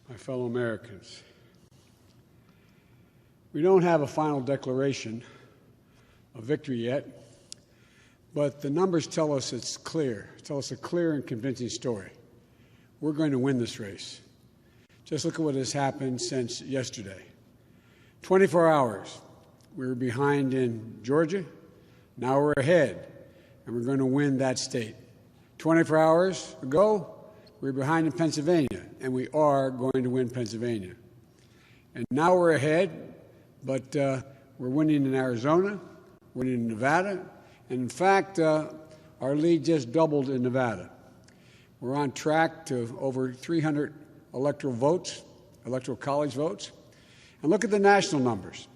My fellow Americans, we don't have a final declaration of victory yet, but the numbers tell us it's clear, tell us a clear and convincing story. We're going to win this race. Just look at what has happened since yesterday. 24 hours, we were behind in Georgia, now we're ahead, and we're going to win that state. 24 hours ago, we were behind in Pennsylvania, and we are going to win Pennsylvania. And now we're ahead, but we're winning in Arizona, winning in Nevada, and in fact, our lead just doubled in Nevada. We're on track to over 300 electoral college votes. And look at the national numbers.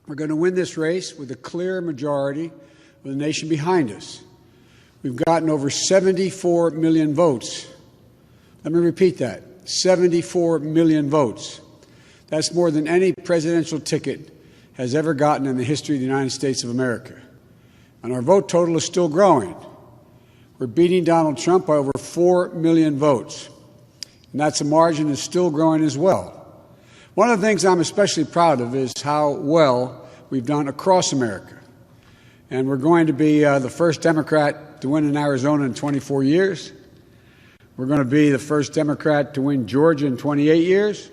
We're going to win this race with a clear majority of the nation behind us. We've gotten over 74 million votes. Let me repeat that, 74 million votes. That's more than any presidential ticket has ever gotten in the history of the United States of America. And our vote total is still growing. We're beating Donald Trump by over 4 million votes. And that's a margin that's still growing as well. One of the things I'm especially proud of is how well we've done across America. And we're going to be the first Democrat to win in Arizona in 24 years. We're going to be the first Democrat to win Georgia in 28 years.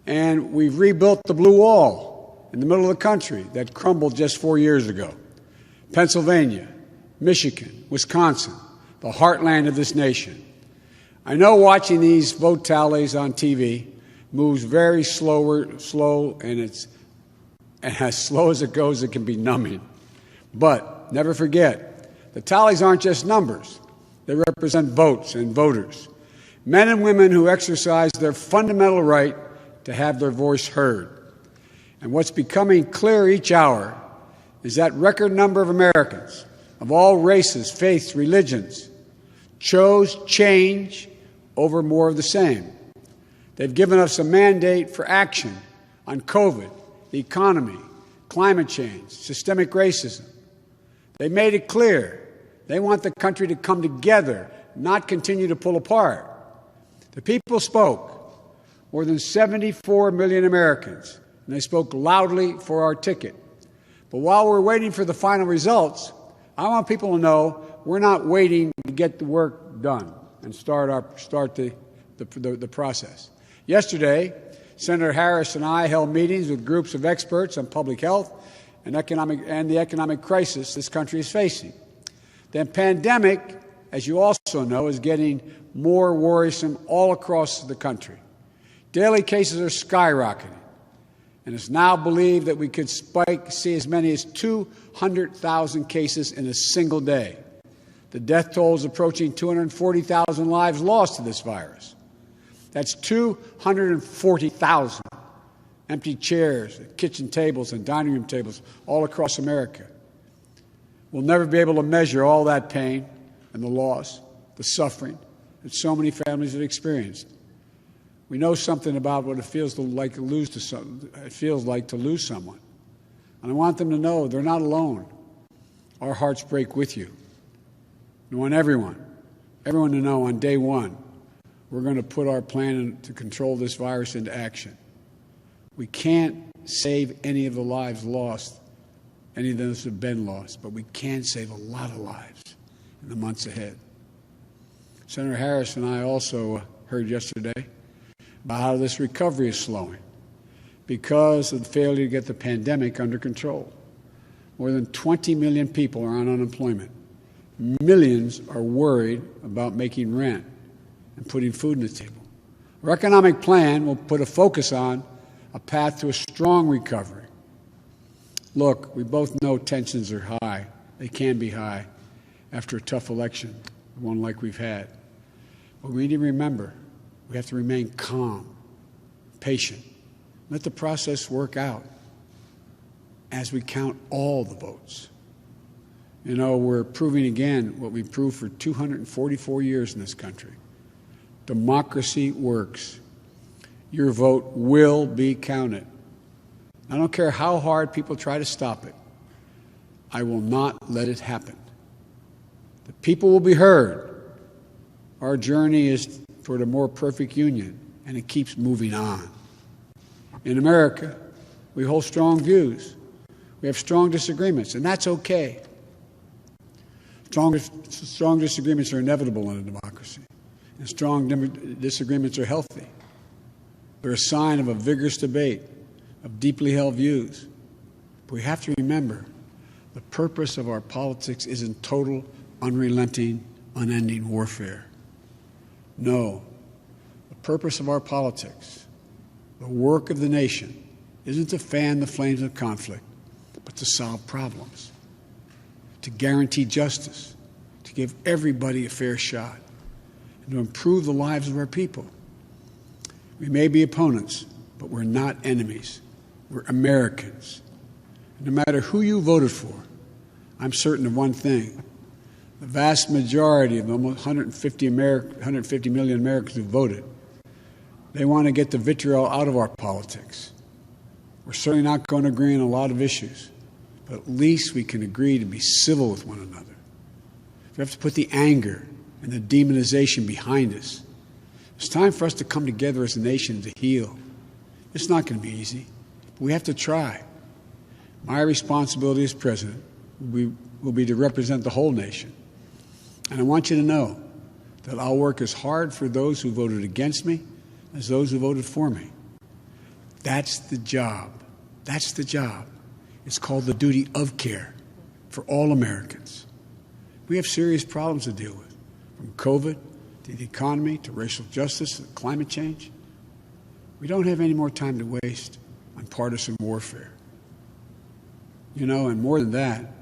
And we've rebuilt the blue wall in the middle of the country that crumbled just 4 years ago. Pennsylvania, Michigan, Wisconsin, the heartland of this nation. I know watching these vote tallies on TV moves very slow, and as slow as it goes, it can be numbing. But never forget, the tallies aren't just numbers. They represent votes and voters, men and women who exercise their fundamental right to have their voice heard. And what's becoming clear each hour is that record number of Americans of all races, faiths, religions chose change over more of the same. They've given us a mandate for action on COVID, the economy, climate change, systemic racism. They made it clear they want the country to come together, not continue to pull apart. The people spoke, more than 74 million Americans, and they spoke loudly for our ticket. But while we're waiting for the final results, I want people to know we're not waiting to get the work done and start the process. Yesterday, Senator Harris and I held meetings with groups of experts on public health and the economic crisis this country is facing. The pandemic, as you also know, is getting more worrisome all across the country. Daily cases are skyrocketing, and it's now believed that we could see as many as 200,000 cases in a single day. The death toll is approaching 240,000 lives lost to this virus. That's 240,000 empty chairs, kitchen tables, and dining room tables all across America. We'll never be able to measure all that pain and the loss, the suffering that so many families have experienced. We know something about what it feels like to lose someone. And I want them to know they're not alone. Our hearts break with you. I want everyone to know on day one, we're going to put our plan to control this virus into action. We can't save any of the lives lost. Any of those have been lost, but we can save a lot of lives in the months ahead. Senator Harris and I also heard yesterday about how this recovery is slowing because of the failure to get the pandemic under control. More than 20 million people are on unemployment. Millions are worried about making rent and putting food on the table. Our economic plan will put a focus on a path to a strong recovery. Look, we both know tensions are high. They can be high after a tough election, one like we've had. But we need to remember, we have to remain calm, patient. Let the process work out as we count all the votes. You know, we're proving again what we've proved for 244 years in this country. Democracy works. Your vote will be counted. I don't care how hard people try to stop it. I will not let it happen. The people will be heard. Our journey is toward a more perfect union, and it keeps moving on. In America, we hold strong views. We have strong disagreements, and that's okay. Strong disagreements are inevitable in a democracy, and strong disagreements are healthy. They're a sign of a vigorous debate, of deeply held views. But we have to remember the purpose of our politics isn't total, unrelenting, unending warfare. No, the purpose of our politics, the work of the nation, isn't to fan the flames of conflict, but to solve problems, to guarantee justice, to give everybody a fair shot, and to improve the lives of our people. We may be opponents, but we're not enemies. We're Americans. No matter who you voted for, I'm certain of one thing. The vast majority of the almost 150 million Americans who voted, they want to get the vitriol out of our politics. We're certainly not going to agree on a lot of issues, but at least we can agree to be civil with one another. We have to put the anger and the demonization behind us. It's time for us to come together as a nation to heal. It's not going to be easy, but we have to try. My responsibility as president will be to represent the whole nation. And I want you to know that I'll work as hard for those who voted against me as those who voted for me. That's the job. That's the job. It's called the duty of care for all Americans. We have serious problems to deal with, from COVID to the economy to racial justice to climate change. We don't have any more time to waste on partisan warfare. You know, and more than that,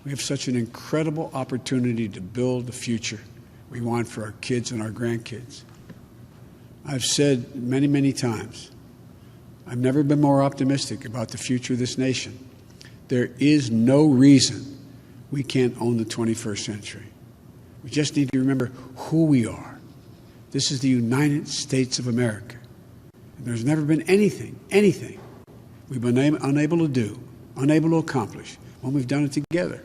we have such an incredible opportunity to build the future we want for our kids and our grandkids. I've said many, many times, I've never been more optimistic about the future of this nation. There is no reason we can't own the 21st century. We just need to remember who we are. This is the United States of America. And there's never been anything we've been unable to do, unable to accomplish when we've done it together.